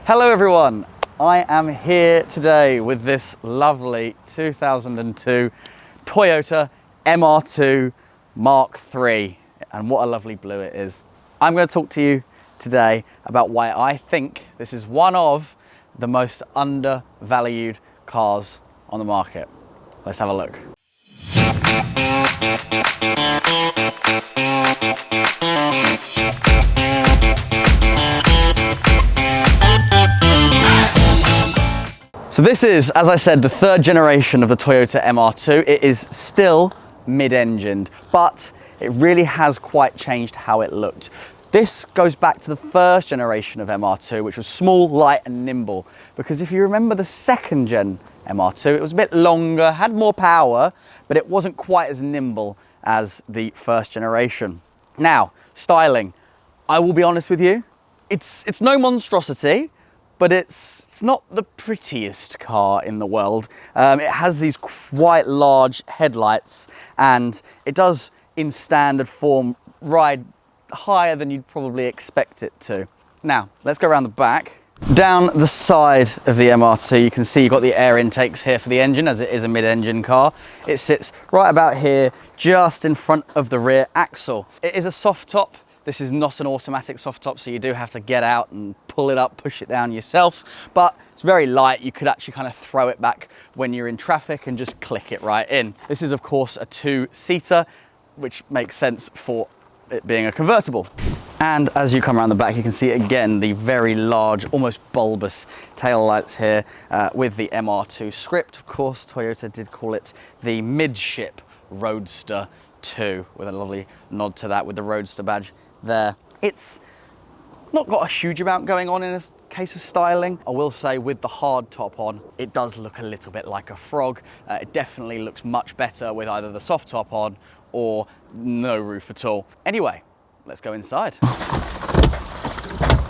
Hello everyone, I am here today with this lovely 2002 Toyota MR2 Mk3, and what a lovely blue it is. I'm going to talk to you today about why I think this is one of the most undervalued cars on the market. Let's have a look. So this is, as I said, the third generation of the Toyota MR2. It is still mid-engined, but it really has quite changed how it looked. This goes back to the first generation of MR2, which was small, light and nimble. Because if you remember the second gen MR2, it was a bit longer, had more power, but it wasn't quite as nimble as the first generation. Now, styling. I will be honest with you, it's no monstrosity, but it's not the prettiest car in the world. It has these quite large headlights, and it does, in standard form, ride higher than you'd probably expect it to. Now, let's go around the back. Down the side of the MR2, you can see you've got the air intakes here for the engine, as it is a mid-engine car. It sits right about here, just in front of the rear axle. It is a soft top. This is not an automatic soft top, so you do have to get out and pull it up, push it down yourself, but it's very light. You could actually kind of throw it back when you're in traffic and just click it right in. This is of course a two-seater, which makes sense for it being a convertible. And as you come around the back, you can see again the very large, almost bulbous tail lights here with the MR2 script. Of course, Toyota did call it the midship Roadster 2, with a lovely nod to that with the Roadster badge there. It's not got a huge amount going on in a case of styling. I will say with the hard top on, it does look a little bit like a frog. It definitely looks much better with either the soft top on or no roof at all. Anyway, let's go inside.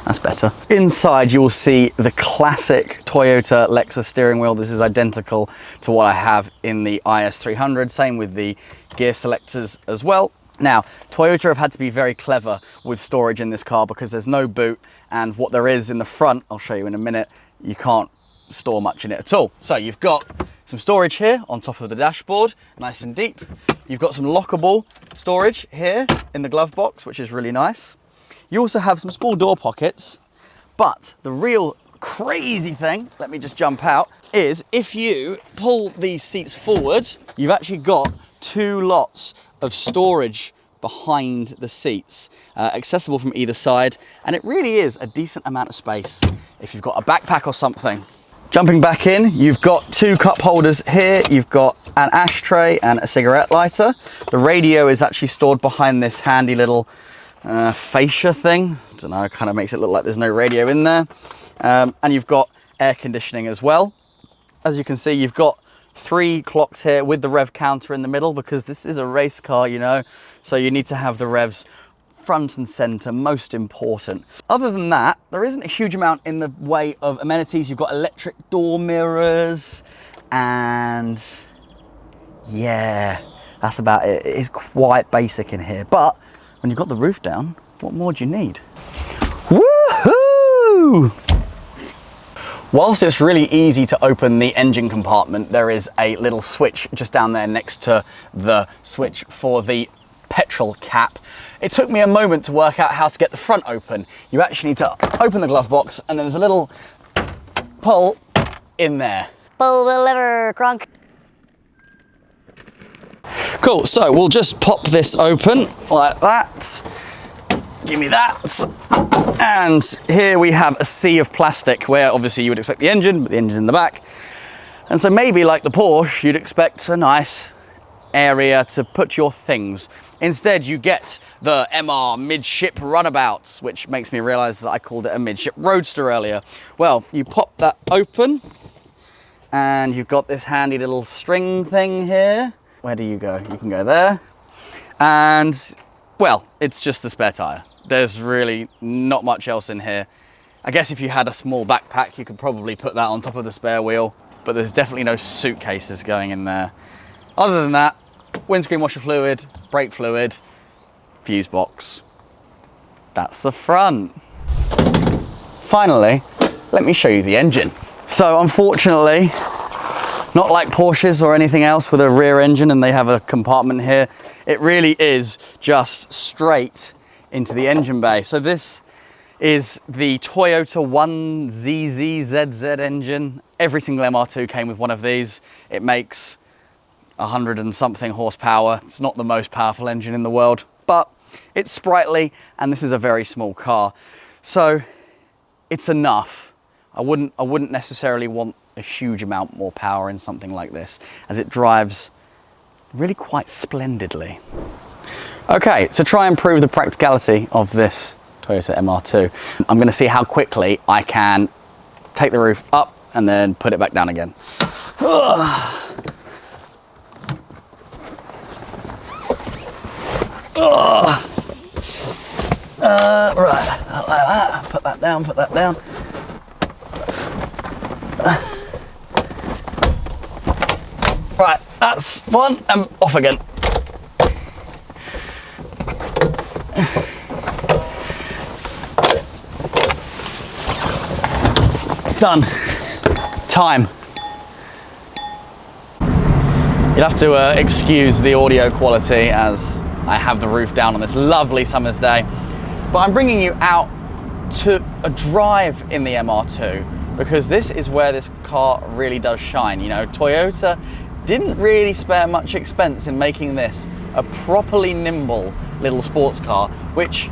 That's better. Inside you will see the classic Toyota Lexus steering wheel. This is identical to what I have in the IS300, same with the gear selectors as well. Now, Toyota have had to be very clever with storage in this car because there's no boot, and what there is in the front, I'll show you in a minute, you can't store much in it at all. So you've got some storage here on top of the dashboard, nice and deep. You've got some lockable storage here in the glove box, which is really nice. You also have some small door pockets, but the real crazy thing, let me just jump out, is if you pull these seats forward, you've actually got two lots of storage behind the seats, accessible from either side, and it really is a decent amount of space if you've got a backpack or something. Jumping back in, you've got two cup holders here, you've got an ashtray and a cigarette lighter. The radio is actually stored behind this handy little fascia thing. I don't know, it kind of makes it look like there's no radio in there. And you've got air conditioning as well. As you can see, you've got 3 clocks here with the rev counter in the middle, because this is a race car, you know, so you need to have the revs front and center, most important. Other than that, there isn't a huge amount in the way of amenities. You've got electric door mirrors, and yeah, that's about it. It is quite basic in here, but when you've got the roof down, what more do you need? Woohoo! Whilst it's really easy to open the engine compartment, there is a little switch just down there next to the switch for the petrol cap. It took me a moment to work out how to get the front open. You actually need to open the glove box, and then there's a little pull in there. Pull the lever, Crunk. Cool, so we'll just pop this open like that. Give me that. And here we have a sea of plastic, where obviously you would expect the engine, but the engine's in the back. And so maybe like the Porsche, you'd expect a nice area to put your things. Instead, you get the MR midship runabout, which makes me realize that I called it a midship roadster earlier. Well, you pop that open, and you've got this handy little string thing here. Where do you go? You can go there. And, well, it's just the spare tire. There's really not much else in here. I guess if you had a small backpack, you could probably put that on top of the spare wheel, but there's definitely no suitcases going in there. Other than that, windscreen washer fluid, brake fluid, fuse box. That's the front. Finally, let me show you the engine. So unfortunately, not like Porsches or anything else with a rear engine and they have a compartment here, it really is just straight into the engine bay. So this is the Toyota 1ZZZZ engine. Every single MR2 came with one of these. It makes 100 and something horsepower. It's not the most powerful engine in the world, but it's sprightly and this is a very small car. So it's enough. I wouldn't necessarily want a huge amount more power in something like this, as it drives really quite splendidly. Okay, to try and prove the practicality of this Toyota MR2, I'm going to see how quickly I can take the roof up and then put it back down again. Right, like that. Put that down, put that down. Right, that's one, and off again. Done. Time. You'll have to excuse the audio quality as I have the roof down on this lovely summer's day. But I'm bringing you out to a drive in the MR2 because this is where this car really does shine. You know, Toyota didn't really spare much expense in making this a properly nimble little sports car, which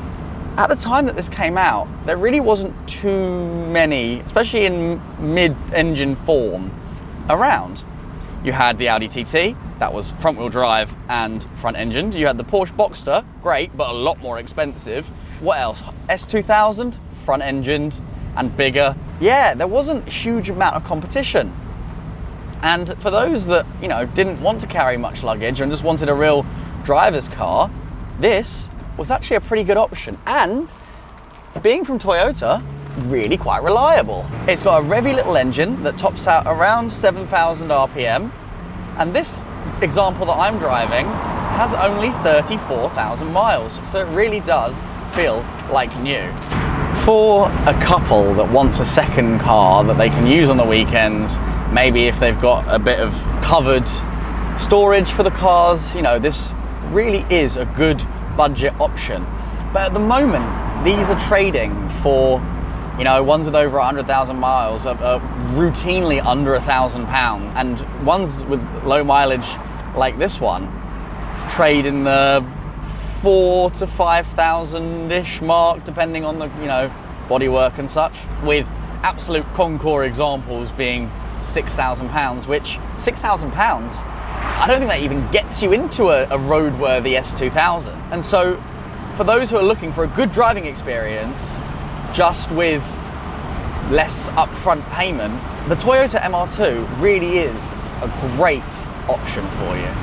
at the time that this came out, there really wasn't too many, especially in mid-engine form, around. You had the Audi TT, that was front-wheel drive and front-engined. You had the Porsche Boxster, great, but a lot more expensive. What else? S2000, front-engined and bigger. Yeah, there wasn't a huge amount of competition. And for those that, you know, didn't want to carry much luggage and just wanted a real driver's car, this was actually a pretty good option. And being from Toyota, really quite reliable. It's got a revvy little engine that tops out around 7,000 RPM. And this example that I'm driving has only 34,000 miles. So it really does feel like new. For a couple that wants a second car that they can use on the weekends, maybe if they've got a bit of covered storage for the cars, you know, this really is a good budget option. But at the moment, these are trading for, you know, ones with over 100,000 miles are routinely under £1,000, and ones with low mileage like this one trade in the 4,000 to 5,000-ish mark, depending on the, you know, bodywork and such, with absolute Concours examples being £6,000, which £6,000, I don't think that even gets you into a roadworthy S2000. And so for those who are looking for a good driving experience, just with less upfront payment, the Toyota MR2 really is a great option for you.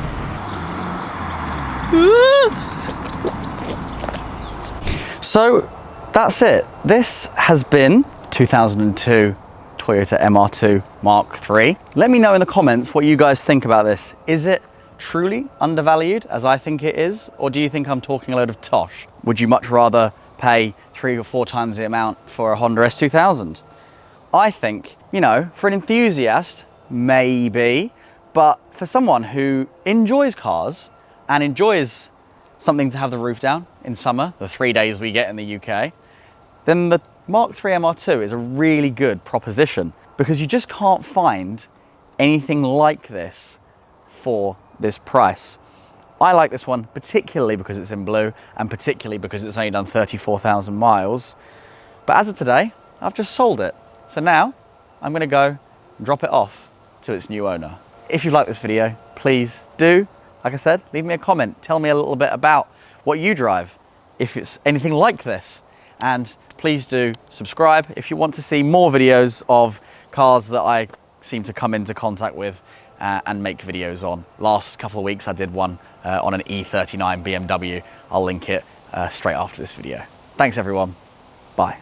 So that's it. This has been 2002 Toyota MR2 Mk3. Let me know in the comments what you guys think about this. Is it truly undervalued, as I think it is, or do you think I'm talking a load of tosh? Would you much rather pay 3 or 4 times the amount for a Honda S2000? I think, you know, for an enthusiast, maybe, but for someone who enjoys cars and enjoys something to have the roof down in summer, the 3 days we get in the UK, then the Mk3 MR2 is a really good proposition, because you just can't find anything like this for this price. I like this one particularly because it's in blue, and particularly because it's only done 34,000 miles. But as of today, I've just sold it. So now I'm gonna go and drop it off to its new owner. If you like this video, please do, like I said, leave me a comment. Tell me a little bit about what you drive, if it's anything like this. And please do subscribe if you want to see more videos of cars that I seem to come into contact with and make videos on. Last couple of weeks I did one on an E39 BMW. I'll link it straight after this video. Thanks everyone, bye.